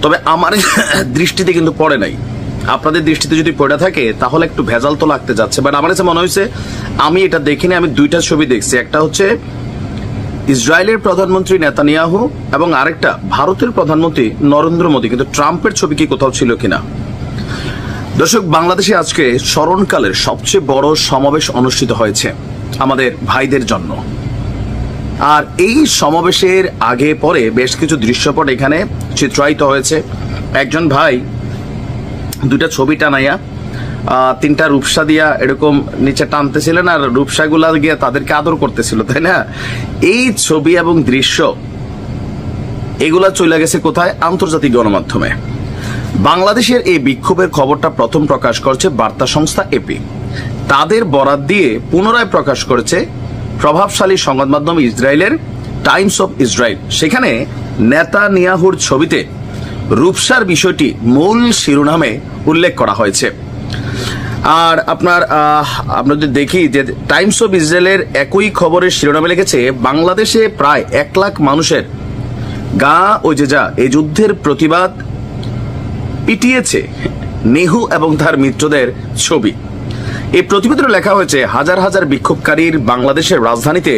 তবে আমার দৃষ্টিতে কিন্তু পড়ে নাই। আপনাদের দৃষ্টিতে যদি পড়ে থাকে তাহলে একটু ভেজাল তো লাগতে যাচ্ছে, বাট আমার কাছে মনে হয়েছে, আমি এটা দেখিনি, আমি দুইটা ছবি দেখছি। একটা হচ্ছে ইসরায়েলের প্রধানমন্ত্রী নেতানিয়াহু এবং আরেকটা ভারতের প্রধানমন্ত্রী নরেন্দ্র মোদী, কিন্তু ট্রাম্পের ছবি কি কোথাও ছিল কিনা। দর্শক, বাংলাদেশে আজকে স্মরণকালের সবচেয়ে বড় সমাবেশ অনুষ্ঠিত হয়েছে আমাদের ভাইদের জন্য। আর এই সমাবেশের আগে পরে বেশ কিছু দৃশ্যপট এখানে চিত্রায়িত হয়েছে। একজন ভাই দুটা ছবি টানাইয়া তিনটা রূপসা দিয়া এরকম নিচে টানতেছিলেন, আর রূপসাগুলা গিয়ে তাদেরকে আদর করতেছিল, তাই না? এই ছবি এবং দৃশ্য এগুলা চলে গেছে কোথায়? আন্তর্জাতিক গণমাধ্যমে। বাংলাদেশের এই বিক্ষোভের খবরটা প্রথম প্রকাশ করছে বার্তা সংস্থা এপি। তাদের বরাত দিয়ে পুনরায় প্রকাশ করেছে প্রভাবশালী সংবাদ মাধ্যম ইসরায়েলের টাইমস অফ ইসরায়েল। সেখানে নেতানিয়াহুর ছবিতে রূপসার বিষয়টি মূল শিরোনামে উল্লেখ করা হয়েছে। আর আমরা যদি দেখি যে টাইমস অফ ইসরায়েলের একই খবরের শিরোনামে লিখেছে, বাংলাদেশে প্রায় 1 লাখ মানুষের গা ও জেজা এই যুদ্ধের প্রতিবাদ পিটিয়েছে নেহু এবং তার মিত্রদের ছবি। এই প্রতিবেদনে লেখা হয়েছে, হাজার হাজার বিক্ষোভকারীর বাংলাদেশের রাজধানীতে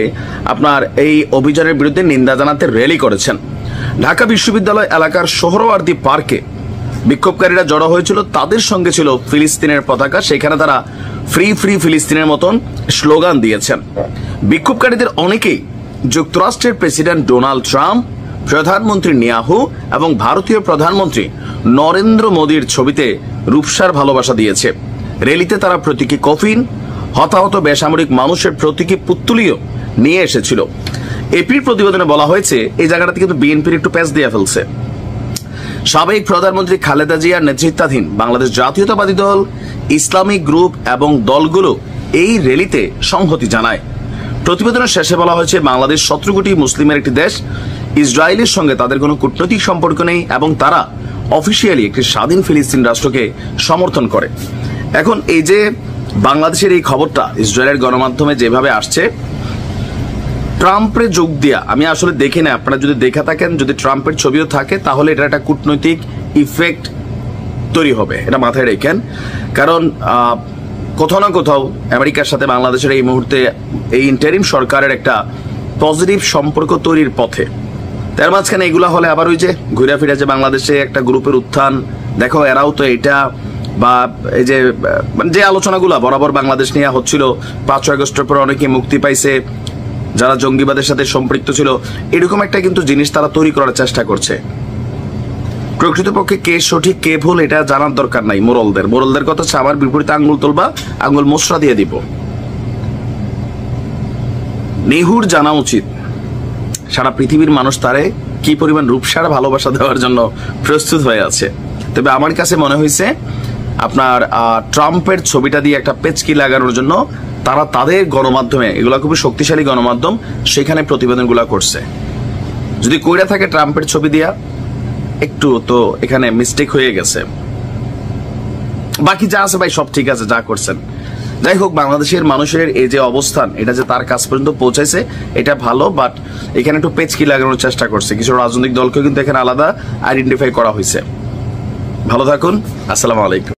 এই অভিযানের বিরুদ্ধে নিন্দা জানাতে র্যালি করেছেন। ঢাকা বিশ্ববিদ্যালয় এলাকার সোহরাওয়ার্দী পার্কে বিক্ষোভকারীরা জড়ো হয়েছিল, তাদের সঙ্গে ছিল ফিলিস্তিনের পতাকা। সেখানে তারা ফ্রি ফ্রি ফিলিস্তিনের মতন স্লোগান দিয়েছেন। বিক্ষোভকারীদের অনেকেই যুক্তরাষ্ট্রের প্রেসিডেন্ট ডোনাল্ড ট্রাম্প, প্রধানমন্ত্রী নেতানিয়াহু এবং ভারতীয় প্রধানমন্ত্রী নরেন্দ্র মোদীর ছবিতে রূপসার ভালোবাসা দিয়েছে। র্যালিতে তারা প্রতীকী কফিন, হতাহত বেসামরিক মানুষের প্রতীকী পুত্তলিও নিয়ে এসেছিল। এপির প্রতিবেদনে বলা হয়েছে, এই জায়গাটাতে কিন্তু বিএনপির একটু প্যাচ দিয়ে ফেলছে। সাবেক প্রধানমন্ত্রী খালেদা জিয়ার নেতৃত্বাধীন বাংলাদেশ জাতীয়তাবাদী দল, ইসলামিক গ্রুপ এবং দলগুলো এই র্যালিতে সংহতি জানায়। প্রতিবেদনের শেষে বলা হয়েছে, বাংলাদেশ 17 কোটি মুসলিমের একটি দেশ, ইসরায়েলের সঙ্গে তাদের কোনো কূটনৈতিক সম্পর্ক নেই এবং তারা অফিসিয়ালি একটি স্বাধীন ফিলিস্তিন রাষ্ট্রকে সমর্থন করে। এখন এই যে বাংলাদেশের এই খবরটা ইসরায়েলের গণমাধ্যমে যেভাবে আসছে, ট্রাম্পের যোগ দিয়া আমি আসলে দেখি না। আপনারা যদি দেখে থাকেন, যদি ট্রাম্পের ছবিও থাকে, তাহলে এটা একটা কূটনৈতিক ইফেক্ট তৈরি হবে, এটা মাথায় রেখেন। কারণ কোথাও না কোথাও আমেরিকার সাথে বাংলাদেশের এই মুহূর্তে এই ইন্টারিম সরকারের একটা পজিটিভ সম্পর্ক তৈরির পথে। তার মাঝখানে এগুলা হলে আবার ওই যে ঘুরে ফিরে যে বাংলাদেশে একটা গ্রুপের উত্থান, দেখো এরাও তো এটা, বা এই যে আলোচনাগুলা বরাবর বাংলাদেশ নিয়ে হচ্ছিল, 5 আগস্টের পর অনেকে মুক্তি পাইছে যারা জঙ্গিবাদের সাথে সম্পৃক্ত ছিল, এরকম একটা কিন্তু জিনিস তারা তৈরি করার চেষ্টা করছে। প্রকৃতপক্ষে কে সঠিক কে ভুল এটা জানার দরকার নাই মোরলদের কথা হচ্ছে, আমার বিপরীতে আঙ্গুল তুলবা, আঙ্গুল মোসরা দিয়ে দিব। নেহুর জানা উচিত সারা পৃথিবীর মানুষ তারে কি পরিমাণ রূপসার ভালোবাসা দেওয়ার জন্য প্রস্তুত হয়ে আছে। তবে আমার কাছে মনে হয়েছে ট্রাম্পের ছবিটা দিয়ে একটা পেচকি লাগানোর জন্য তারা তাদের গণমাধ্যমে, এগুলা খুবই শক্তিশালী গণমাধ্যম, সেখানে প্রতিবেদনগুলা করছে। যদি কইরা থাকে ট্রাম্পের ছবি দিয়া, একটু তো এখানে মিস্টেক হয়ে গেছে। বাকি যা আছে ভাই সব ঠিক আছে, যা করছেন। যাই হোক, বাংলাদেশের মানুষের এই যে অবস্থান, এটা যে তার কাছ পর্যন্ত পৌঁছাইছে এটা ভালো, বাট এখানে একটু পেচকি লাগানোর চেষ্টা করছে। কিছু রাজনৈতিক দলকে কিন্তু এখানে আলাদা আইডেন্টিফাই করা হয়েছে। ভালো থাকুন, আসসালামু আলাইকুম।